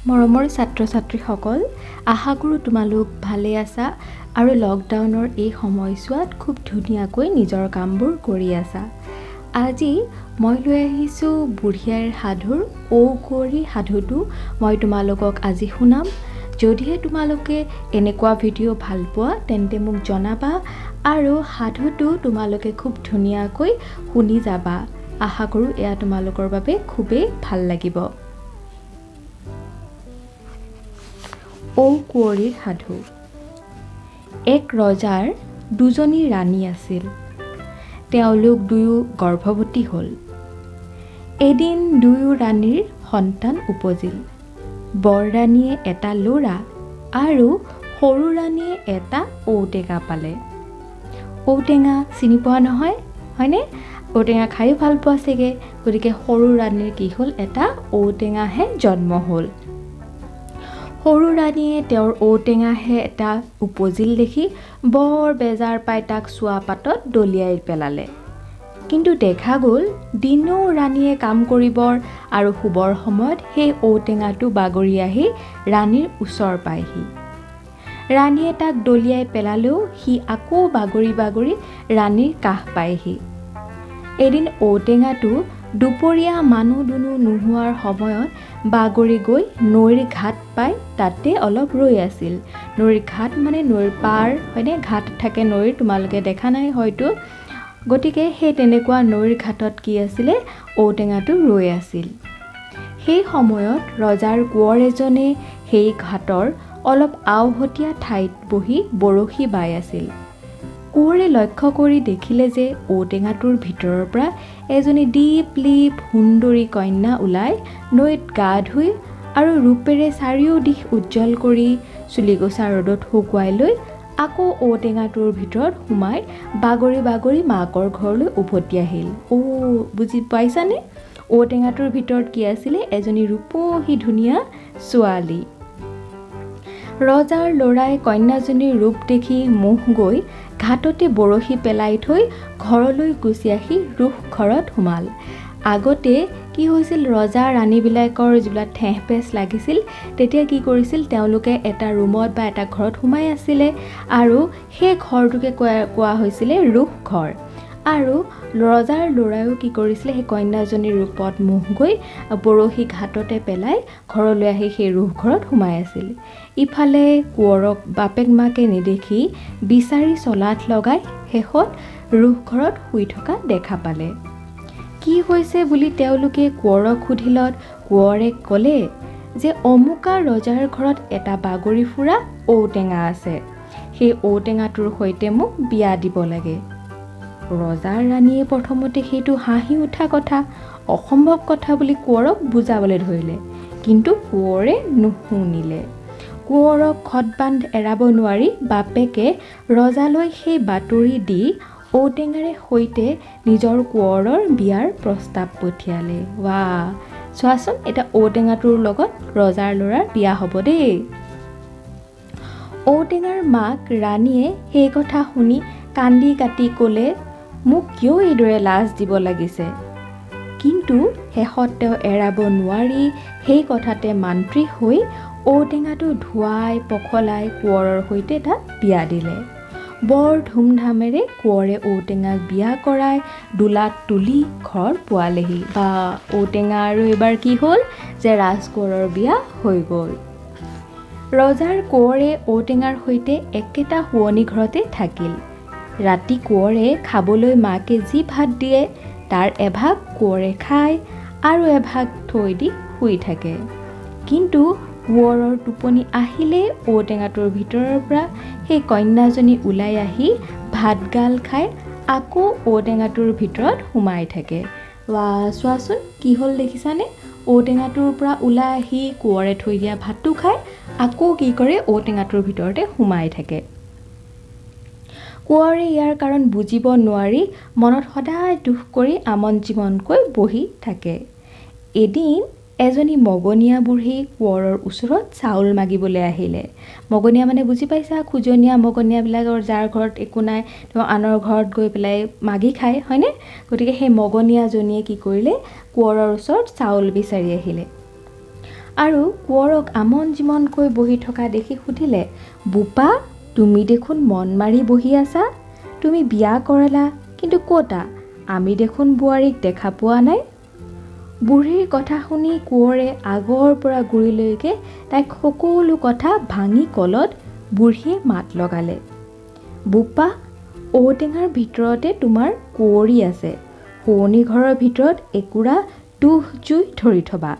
মৰমৰ ছাত্ৰ-ছাত্ৰীসকল, আশা কৰোঁ তোমালোক ভালে আছা আৰু লকডাউনৰ এই সময়ছোৱাত খুব ধুনীয়াকৈ নিজৰ কামবোৰ কৰি আছা। আজি মই লৈ আহিছোঁ বুঢ়ী আইৰ সাধুৰ ঔ কুঁৱৰী সাধুটো মই তোমালোকক আজি শুনাম। যদিহে তোমালোকে এনেকুৱা ভিডিঅ' ভাল পোৱা তেন্তে মোক জনাবা আৰু সাধুটো তোমালোকে খুব ধুনীয়াকৈ শুনি যাবা। আশা কৰোঁ এয়া তোমালোকৰ বাবে খুবেই ভাল লাগিব। ঔ কুঁৱৰীৰ সাধু। এক ৰজাৰ দুজনী ৰাণী আছিল। তেওঁলোক দুয়ো গৰ্ভৱতী হ'ল। এদিন দুয়ো ৰাণীৰ সন্তান উপজিল। বৰ ৰাণীয়ে এটা ল'ৰা আৰু সৰু ৰাণীয়ে এটা ঔটেঙা পালে। ঔটেঙা চিনি পোৱা নহয়, হয়নে? ঔটেঙা খায়ো ভাল পোৱা চাগে। গতিকে সৰু ৰাণীৰ কি হ'ল, এটা ঔটেঙাহে জন্ম হ'ল। সৰু ৰাণীয়ে তেওঁৰ ঔটেঙাহে এটা উপজিল দেখি বৰ বেজাৰ পাই তাক চোৱা পাতত দলিয়াই পেলালে। কিন্তু দেখা গ'ল দিনো ৰাণীয়ে কাম কৰিবৰ আৰু শুবৰ সময়ত সেই ঔটেঙাটো বাগৰি আহি ৰাণীৰ ওচৰ পায়হি। ৰাণীয়ে তাক দলিয়াই পেলালেও সি আকৌ বাগৰি বাগৰি ৰাণীৰ কাষ পায়হি। এদিন ঔটেঙাটো দুপৰীয়া মানুহ দুনুহ নোহোৱাৰ সময়ত বাগৰি গৈ নৈৰ ঘাট পাই তাতে অলপ ৰৈ আছিল। নৈৰ ঘাট মানে নৈৰ পাৰ, হয়নে? ঘাট থাকে নৈৰ, তোমালোকে দেখা নাই হয়তো। গতিকে সেই তেনেকুৱা নৈৰ ঘাটত কি আছিলে, ঔটেঙাটো ৰৈ আছিল। সেই সময়ত ৰজাৰ কোঁৱৰ এজনে সেই ঘাটৰ অলপ আওহতীয়া ঠাইত বহি বৰশী বাই আছিল। কোঁৱৰে লক্ষ্য কৰি দেখিলে যে ঔটেঙাটোৰ ভিতৰৰ পৰা এজনী দীপ-লিপ সুন্দৰী কন্যা ওলাই নৈত গা ধুই আৰু ৰূপেৰে চাৰিওদিশ উজ্জ্বল কৰি চুলিকোছা ৰ'দত শুকুৱাই লৈ আকৌ ঔটেঙাটোৰ ভিতৰত সোমাই বাগৰি বাগৰি মাকৰ ঘৰলৈ উভতি আহিল। বুজি পাইছানে? ঔটেঙাটোৰ ভিতৰত কি আছিলে? এজনী ৰূপহী ধুনীয়া ছোৱালী। ৰজাৰ ল'ৰাই কন্যাজনীৰ ৰূপ দেখি মোহ গৈ ঘাটতে বৰশী পেলাই থৈ ঘৰলৈ গুচি আহি ৰোষ ঘৰত সোমাল। আগতে কি হৈছিল, ৰজা ৰাণীবিলাকৰ যিবিলাক ঠেহ পেচ লাগিছিল তেতিয়া কি কৰিছিল, তেওঁলোকে এটা ৰুমত বা এটা ঘৰত সোমাই আছিলে আৰু সেই ঘৰটোকে কোৱা হৈছিলে ৰোষ ঘৰ। আৰু ৰজাৰ ল'ৰাইও কি কৰিছিলে, সেই কন্যাজনীৰ ৰূপত মোহ গৈ বৰশী ঘাটতে পেলাই ঘৰলৈ আহি সেই ৰোষ ঘৰত সোমাই আছিল। ইফালে কোঁৱৰক বাপেক মাকে নেদেখি বিচাৰি চলাথ লগাই শেষত ৰোষ ঘৰত শুই থকা দেখা পালে। কি হৈছে বুলি তেওঁলোকে কোঁৱৰক সুধিলত কোঁৱৰে ক'লে যে অমুকা ৰজাৰ ঘৰত এটা বাগৰি ফুৰা ঔটেঙা আছে। সেই ঔটেঙাটোৰ সৈতে মোক বিয়া দিব লাগে। ৰজাৰ ৰাণীয়ে প্ৰথমতে সেইটো হাঁহি উঠা কথা, অসম্ভৱ কথা বুলি কোঁৱৰক বুজাবলৈ ধৰিলে, কিন্তু কোঁৱৰে নুশুনিলে। কোঁৱৰক খটবান্ধ এৰাব নোৱাৰি বাপেকে ৰজালৈ সেই বাতৰি দি ঔটেঙাৰে সৈতে নিজৰ কোঁৱৰৰ বিয়াৰ প্ৰস্তাৱ পঠিয়ালে। চোৱাচোন, এতিয়া ঔটেঙাটোৰ লগত ৰজাৰ ল'ৰাৰ বিয়া হ'ব দেই। ঔটেঙাৰ মাক ৰাণীয়ে সেই কথা শুনি কান্দি কাটি ক'লে, মোক কিয় এইদৰে লাজ দিব লাগিছে? কিন্তু শেষত তেওঁ এৰাব নোৱাৰি সেই কথাতে মান্ত্ৰী হৈ ঔটেঙাটো ধুৱাই পখলাই কোঁৱৰৰ সৈতে তাক বিয়া দিলে। বৰ ধুমধামেৰে কোঁৱৰে ঔটেঙাক বিয়া কৰাই দোলাত তুলি ঘৰ পোৱালেহি। ঔটেঙা আৰু এইবাৰ কি হ'ল যে ৰাজকোঁৱৰৰ বিয়া হৈ গ'ল। ৰজাৰ কোঁৱৰে ঔটেঙাৰ সৈতে একেটা শোৱনি ঘৰতে থাকিল। ৰাতি কোঁৱৰে খাবলৈ মাকে যি ভাত দিয়ে তাৰ এভাগ কোঁৱৰে খায় আৰু এভাগ থৈ দি শুই থাকে। কিন্তু কোঁৱৰৰ টোপনি আহিলে ঔটেঙাটোৰ ভিতৰৰ পৰা সেই কন্যাজনী ওলাই আহি ভাতগাল খাই আকৌ ঔটেঙাটোৰ ভিতৰত সোমাই থাকে। চোৱাচোন কি হ'ল দেখিছানে? ঔটেঙাটোৰ পৰা ওলাই আহি কোঁৱৰে থৈ দিয়া ভাতটো খাই আকৌ কি কৰে, ঔটেঙাটোৰ ভিতৰতে সোমাই থাকে। কোঁৱৰে ইয়াৰ কাৰণ বুজিব নোৱাৰি মনত সদায় দুখ কৰি আমন-জিমনকৈ বহি থাকে। এদিন এজনী মগনীয়া বুঢ়ী কোঁৱৰৰ ওচৰত চাউল মাগিবলৈ আহিলে। মগনীয়া মানে বুজি পাইছা, খোজনীয়া মগনীয়াবিলাকৰ যাৰ ঘৰত একো নাই তেওঁ আনৰ ঘৰত গৈ পেলাই মাগি খায়, হয়নে? গতিকে সেই মগনীয়াজনীয়ে কি কৰিলে, কোঁৱৰৰ ওচৰত চাউল বিচাৰি আহিলে। আৰু কোঁৱৰক আমন জিমনকৈ বহি থকা দেখি সুধিলে, বোপা, তুমি দেখোন মন মাৰি বহি আছা, তুমি বিয়া কৰালা, কিন্তু ক'তা, আমি দেখোন বোৱাৰীক দেখা পোৱা নাই। বুঢ়ীৰ কথা শুনি কোঁৱৰে আগৰ পৰা গুৰিলৈকে তাইক সকলো কথা ভাঙি কলত বুঢ়ীয়ে মাত লগালে, বোপা, ঔটেঙাৰ ভিতৰতে তোমাৰ কুঁৱৰী আছে, শোৱনি ঘৰৰ ভিতৰত একুৰা তুহ জুই ধৰি থবা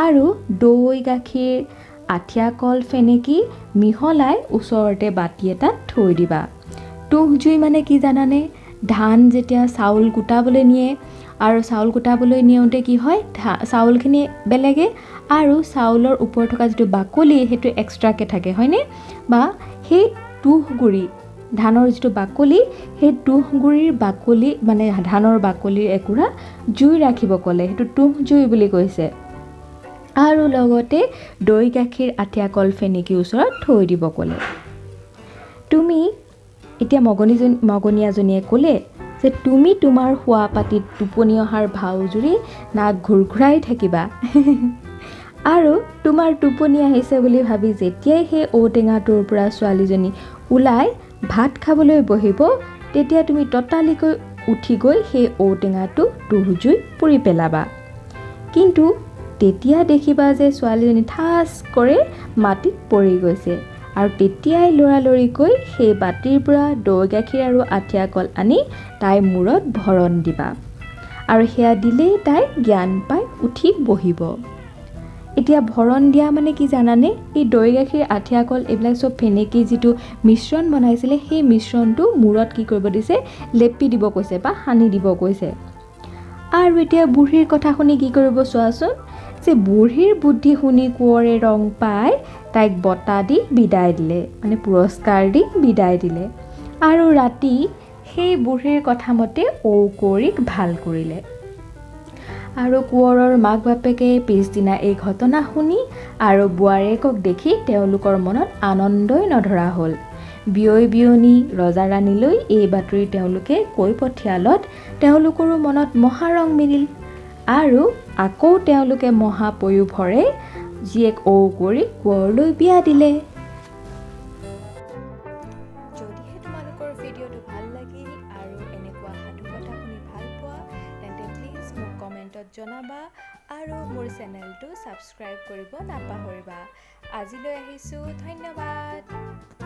আৰু দৈ গাখীৰ আঠিয়া কল ফেনেকি মিহলাই ওচৰতে বাতি এটাত থৈ দিবা। তুহ জুই মানে কি জানানে? ধান যেতিয়া চাউল কুটাবলৈ নিয়ে আৰু চাউল কুটাবলৈ নিওঁতে কি হয়, চাউলখিনি বেলেগে আৰু চাউলৰ ওপৰত থকা যিটো বাকলি সেইটো এক্সট্ৰাকৈ থাকে হয়নে, বা সেই তুহগুৰি ধানৰ যিটো বাকলি, সেই তুহগুৰিৰ বাকলি মানে ধানৰ বাকলিৰ একুৰা জুই ৰাখিব ক'লে, সেইটো তুহ জুই বুলি কৈছে। আৰু লগতে দৈ গাখীৰ আঠিয়া কল ফেনেকি ওচৰত থৈ দিব ক'লে। তুমি এতিয়া মগনীয়াজনীয়ে ক'লে যে তুমি তোমাৰ শোৱা পাতিত টোপনি অহাৰ ভাও জুৰি নাক ঘূৰঘূৰাই থাকিবা আৰু তোমাৰ টোপনি আহিছে বুলি ভাবি যেতিয়াই সেই ঔটেঙাটোৰ পৰা ছোৱালীজনী ওলাই ভাত খাবলৈ বহিব, তেতিয়া তুমি ততালিকৈ উঠি গৈ সেই ঔটেঙাটো তুহ জুই পুৰি পেলাবা। কিন্তু তেতিয়া দেখিবা যে ছোৱালীজনী ঠাচ কৰি মাটিত পৰি গৈছে আৰু তেতিয়াই লৰালৰিকৈ সেই বাতিৰ পৰা দৈ গাখীৰ আৰু আঠিয়া কল আনি তাইৰ মূৰত ভৰণ দিবা আৰু সেয়া দিলেই তাই জ্ঞান পাই উঠি বহিব। এতিয়া ভৰণ দিয়া মানে কি জানানে? এই দৈ গাখীৰ আঠিয়া কল এইবিলাক চব ফেনেকি যিটো মিশ্ৰণ বনাইছিলে, সেই মিশ্ৰণটো মূৰত কি কৰিব দিছে, লেপি দিব কৈছে বা সানি দিব কৈছে। আৰু এতিয়া বুঢ়ীৰ কথা শুনি কি কৰিব চোৱাচোন, যে বুঢ়ীৰ বুদ্ধি শুনি কোঁৱৰে ৰং পাই তাইক বঁটা দি বিদায় দিলে, মানে পুৰস্কাৰ দি বিদায় দিলে আৰু ৰাতি সেই বুঢ়ীৰ কথা মতে ঔকুঁৱৰীক ভাল কৰিলে। আৰু কোঁৱৰৰ মাক বাপেকে পিছদিনা এই ঘটনা শুনি আৰু বোৱাৰীয়েকক দেখি তেওঁলোকৰ মনত আনন্দই নধৰা হ'ল। বিয়ৈ বিয়নী ৰজা ৰাণীলৈ এই বাতৰি তেওঁলোকে কৈ পঠিয়ালত তেওঁলোকৰো মনত মহাৰং মিলিল আৰু আকৌ তেওঁলোকে মহাপয়োভৰে জীয়েক ঔকুঁৱৰীক কোঁৱৰলৈ বিয়া দিলে। যদিহে তোমালোকৰ ভিডিঅ'টো ভাল লাগিল আৰু এনেকুৱা সাধু কথা শুনি ভাল পোৱা, তেন্তে প্লিজ মোক কমেণ্টত জনাবা আৰু মোৰ চেনেলটো ছাবস্ক্ৰাইব কৰিব নাপাহৰিবা। আজিলৈ আহিছোঁ, ধন্যবাদ।